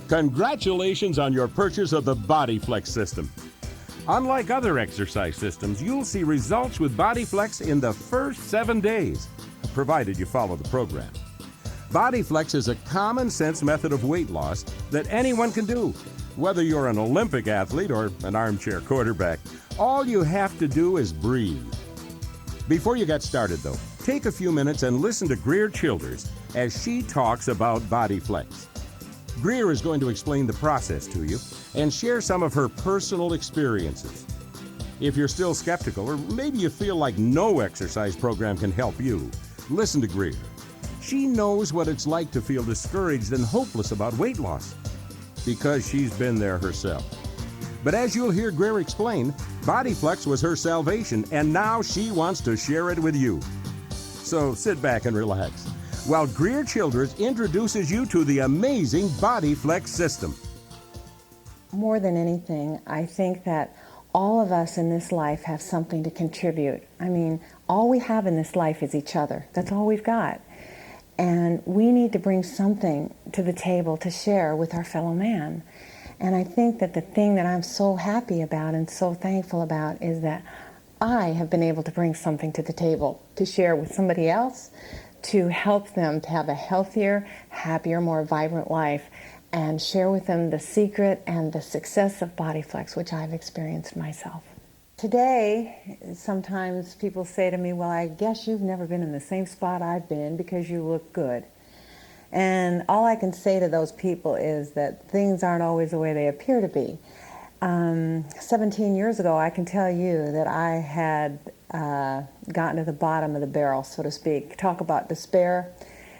Congratulations on your purchase of the BodyFlex system. Unlike other exercise systems, you'll see results with BodyFlex in the first 7 days, provided you follow the program. BodyFlex is a common sense method of weight loss that anyone can do, whether you're an Olympic athlete or an armchair quarterback. All you have to do is breathe. Before you get started, though, take a few minutes and listen to Greer Childers as she talks about BodyFlex. Greer is going to explain the process to you and share some of her personal experiences. If you're still skeptical, or maybe you feel like no exercise program can help you, listen to Greer. She knows what it's like to feel discouraged and hopeless about weight loss, because she's been there herself. But as you'll hear Greer explain, BodyFlex was her salvation, and now she wants to share it with you. So sit back and relax while Greer Childers introduces you to the amazing BodyFlex system. More than anything, I think that all of us in this life have something to contribute. I mean, all we have in this life is each other. That's all we've got. And we need to bring something to the table to share with our fellow man. And I think that the thing that I'm so happy about and so thankful about is that I have been able to bring something to the table to share with somebody else, to help them to have a healthier, happier, more vibrant life, and share with them the secret and the success of BodyFlex, which I've experienced myself. Today, sometimes people say to me, well, I guess you've never been in the same spot I've been in because you look good. And all I can say to those people is that things aren't always the way they appear to be. 17 years ago, I can tell you that I had gotten to the bottom of the barrel, so to speak. Talk about despair.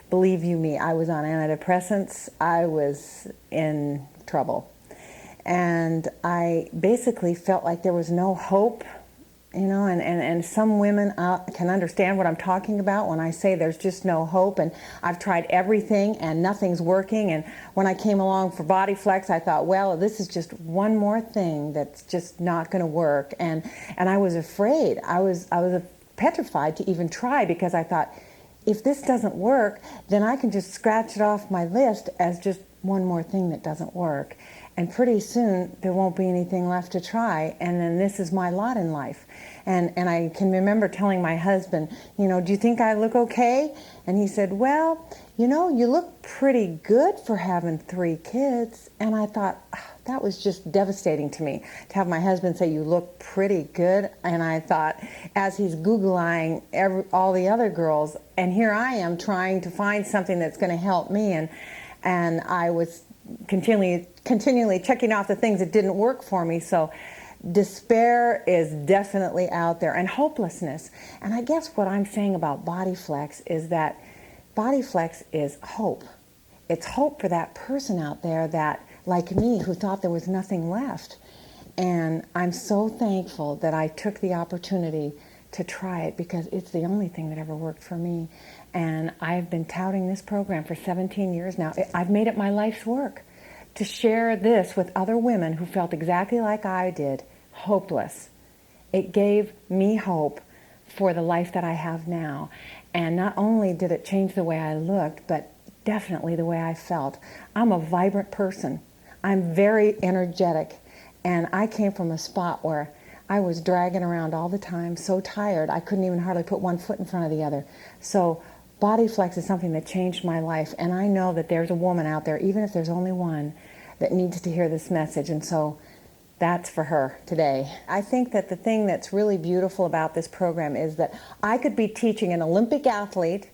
Believe you me, I was on antidepressants. I was in trouble. And I basically felt like there was no hope, you know, and some women can understand what I'm talking about when I say there's just no hope, and I've tried everything and nothing's working. And when I came along for BodyFlex, I thought, well, this is just one more thing that's just not going to work. And I was afraid. I was petrified to even try, because I thought, if this doesn't work, then I can just scratch it off my list as just one more thing that doesn't work. And pretty soon, there won't be anything left to try, and then this is my lot in life. And I can remember telling my husband, you know, do you think I look okay? And he said, well, you know, you look pretty good for having 3 kids. And I thought, that was just devastating to me, to have my husband say, you look pretty good. And I thought, as he's Googling all the other girls, and here I am trying to find something that's going to help me. And I was continually checking off the things that didn't work for me. So despair is definitely out there, and hopelessness. And I guess what I'm saying about BodyFlex is that BodyFlex is hope. It's hope for that person out there that, like me, who thought there was nothing left. And I'm so thankful that I took the opportunity to try it, because it's the only thing that ever worked for me. And I've been touting this program for 17 years now. I've made it my life's work to share this with other women who felt exactly like I did, hopeless. It gave me hope for the life that I have now. And not only did it change the way I looked, but definitely the way I felt. I'm a vibrant person. I'm very energetic. And I came from a spot where I was dragging around all the time, so tired, I couldn't even hardly put one foot in front of the other. So BodyFlex is something that changed my life, and I know that there's a woman out there, even if there's only one, that needs to hear this message, and so that's for her today. I think that the thing that's really beautiful about this program is that I could be teaching an Olympic athlete,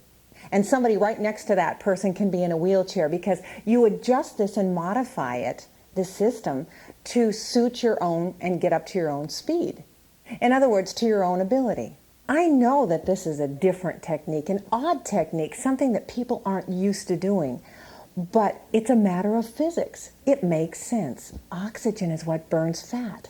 and somebody right next to that person can be in a wheelchair, because you adjust this and modify it, this system, to suit your own and get up to your own speed. In other words, to your own ability. I know that this is a different technique, an odd technique, something that people aren't used to doing, but it's a matter of physics. It makes sense. Oxygen is what burns fat.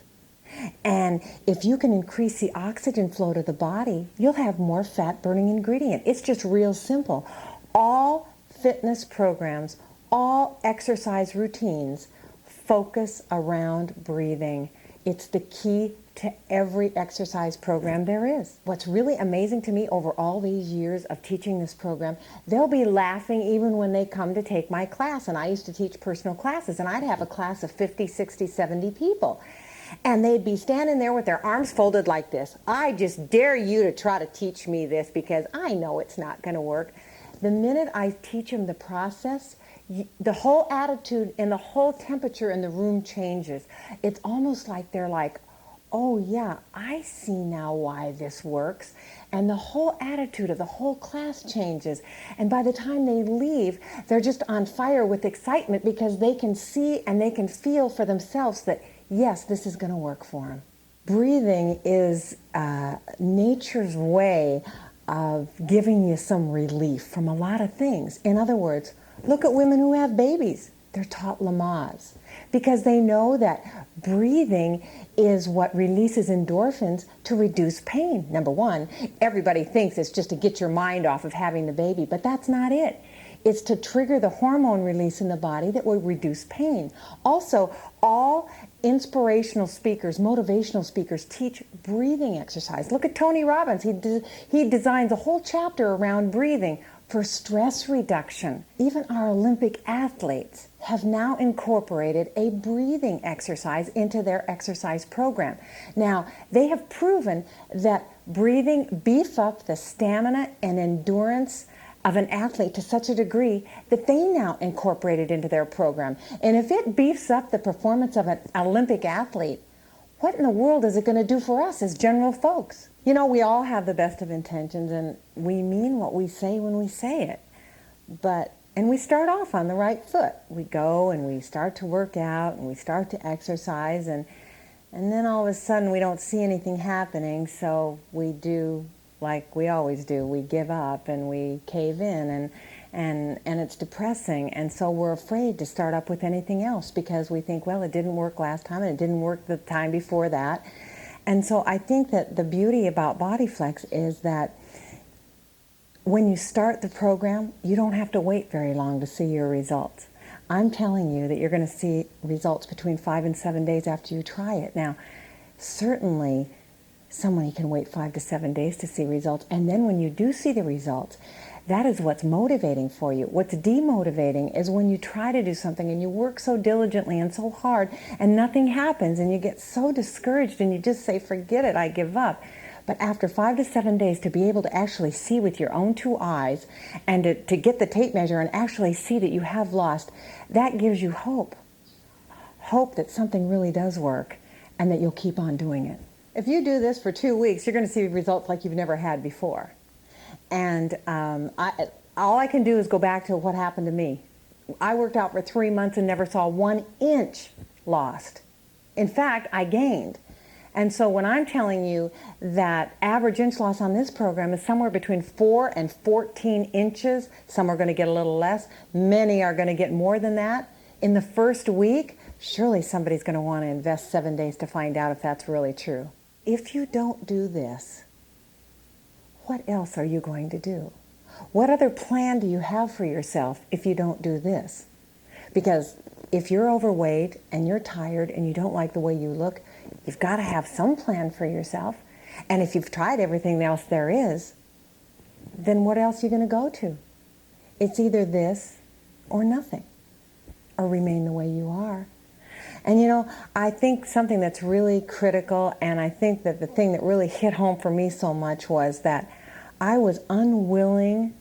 And if you can increase the oxygen flow to the body, you'll have more fat-burning ingredient. It's just real simple. All fitness programs, all exercise routines focus around breathing. It's the key to every exercise program there is. What's really amazing to me over all these years of teaching this program, they'll be laughing even when they come to take my class. And I used to teach personal classes, and I'd have a class of 50, 60, 70 people. And they'd be standing there with their arms folded like this. I just dare you to try to teach me this because I know it's not going to work. The minute I teach them the process, the whole attitude and the whole temperature in the room changes. It's almost like they're like, oh yeah, I see now why this works. And the whole attitude of the whole class changes. And by the time they leave, they're just on fire with excitement because they can see and they can feel for themselves that, yes, this is going to work for them. Breathing is nature's way of giving you some relief from a lot of things. In other words, look at women who have babies. They're taught Lamaze because they know that breathing is what releases endorphins to reduce pain. Number one, everybody thinks it's just to get your mind off of having the baby, but that's not it. It's to trigger the hormone release in the body that will reduce pain. Also, all inspirational speakers, motivational speakers teach breathing exercise. Look at Tony Robbins. He designs a whole chapter around breathing for stress reduction. Even our Olympic athletes have now incorporated a breathing exercise into their exercise program. Now, they have proven that breathing beefs up the stamina and endurance of an athlete to such a degree that they now incorporate it into their program. And if it beefs up the performance of an Olympic athlete, what in the world is it going to do for us as general folks? You know, we all have the best of intentions, and we mean what we say when we say it. And we start off on the right foot. We go and we start to work out and we start to exercise, and then all of a sudden we don't see anything happening, so we do like we always do. We give up and we cave in, and it's depressing, and so we're afraid to start up with anything else because we think, well, it didn't work last time and it didn't work the time before that. And so I think that the beauty about BodyFlex is that when you start the program, you don't have to wait very long to see your results. I'm telling you that you're going to see results between 5 and 7 days after you try it. Now, certainly somebody can wait 5 to 7 days to see results, and then when you do see the results, that is what's motivating for you. What's demotivating is when you try to do something and you work so diligently and so hard and nothing happens and you get so discouraged and you just say, forget it, I give up. But after 5 to 7 days, to be able to actually see with your own 2 eyes and to get the tape measure and actually see that you have lost, that gives you hope. Hope that something really does work and that you'll keep on doing it. If you do this for 2 weeks, you're going to see results like you've never had before. And all I can do is go back to what happened to me. I worked out for 3 months and never saw 1 inch lost. In fact, I gained. And so when I'm telling you that average inch loss on this program is somewhere between 4 and 14 inches, some are going to get a little less, many are going to get more than that, in the first week, surely somebody's going to want to invest 7 days to find out if that's really true. If you don't do this, what else are you going to do? What other plan do you have for yourself if you don't do this? Because if you're overweight and you're tired and you don't like the way you look, you've got to have some plan for yourself. And if you've tried everything else there is, then what else are you going to go to? It's either this or nothing, or remain the way you are. And you know, I think something that's really critical, and I think that the thing that really hit home for me so much was that I was unwilling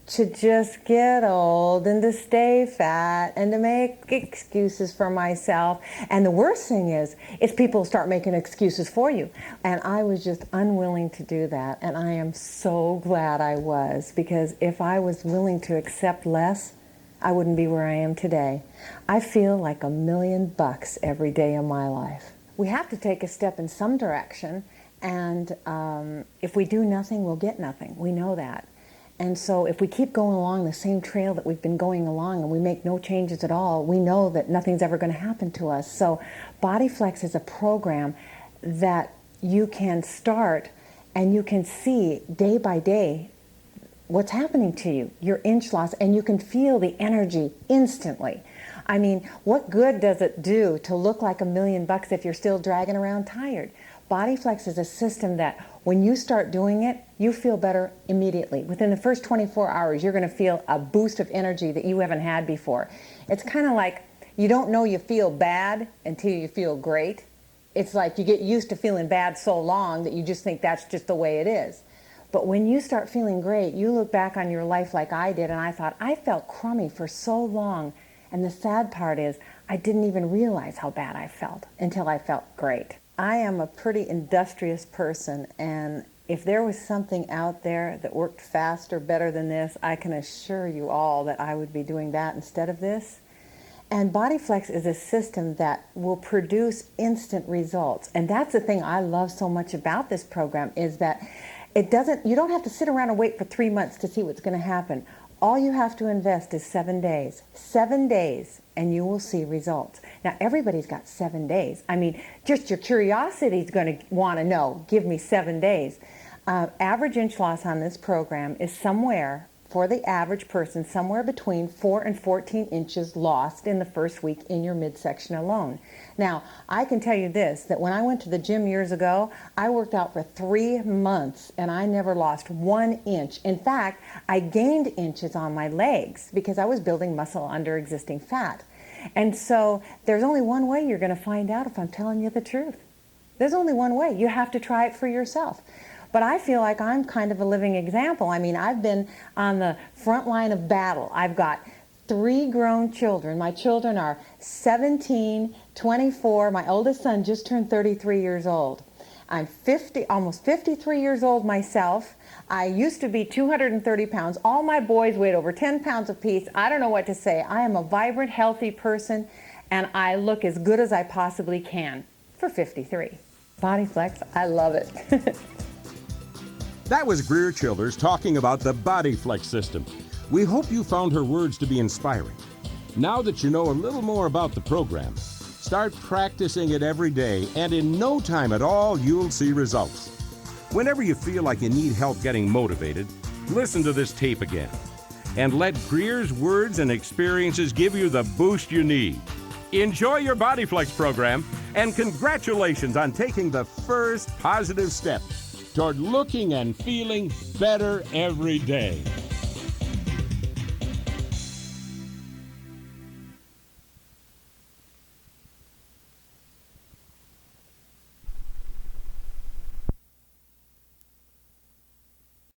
to just get old and to stay fat and to make excuses for myself. And the worst thing is people start making excuses for you. And I was just unwilling to do that. And I am so glad I was, because if I was willing to accept less, I wouldn't be where I am today. I feel like $1 million every day of my life. We have to take a step in some direction, and if we do nothing, we'll get nothing. We know that. And so if we keep going along the same trail that we've been going along and we make no changes at all, we know that nothing's ever going to happen to us. So BodyFlex is a program that you can start and you can see day by day what's happening to you, your inch loss, and you can feel the energy instantly. I mean, what good does it do to look like $1 million if you're still dragging around tired? BodyFlex is a system that when you start doing it, you feel better immediately. Within the first 24 hours, you're going to feel a boost of energy that you haven't had before. It's kind of like you don't know you feel bad until you feel great. It's like you get used to feeling bad so long that you just think that's just the way it is. But when you start feeling great, you look back on your life like I did, and I thought, I felt crummy for so long. And the sad part is, I didn't even realize how bad I felt until I felt great. I am a pretty industrious person, and if there was something out there that worked faster, better than this, I can assure you all that I would be doing that instead of this. And BodyFlex is a system that will produce instant results. And that's the thing I love so much about this program, is that you don't have to sit around and wait for 3 months to see what's going to happen. All you have to invest is 7 days. 7 days, and you will see results. Now, everybody's got 7 days. I mean, just your curiosity is going to want to know, give me 7 days. Average inch loss on this program is somewhere, for the average person, somewhere between 4 and 14 inches lost in the first week in your midsection alone. Now, I can tell you this, that when I went to the gym years ago, I worked out for 3 months and I never lost 1 inch. In fact, I gained inches on my legs because I was building muscle under existing fat. And so there's only one way you're going to find out if I'm telling you the truth. There's only one way. You have to try it for yourself. But I feel like I'm kind of a living example. I mean, I've been on the front line of battle. I've got 3 grown children. My children are 17, 24. My oldest son just turned 33 years old. I'm almost 53 years old myself. I used to be 230 pounds. All my boys weighed over 10 pounds apiece. I don't know what to say. I am a vibrant, healthy person, and I look as good as I possibly can for 53. BodyFlex, I love it. That was Greer Childers talking about the BodyFlex system. We hope you found her words to be inspiring. Now that you know a little more about the program, start practicing it every day, and in no time at all, you'll see results. Whenever you feel like you need help getting motivated, listen to this tape again. And let Greer's words and experiences give you the boost you need. Enjoy your BodyFlex program, and congratulations on taking the first positive step toward looking and feeling better every day.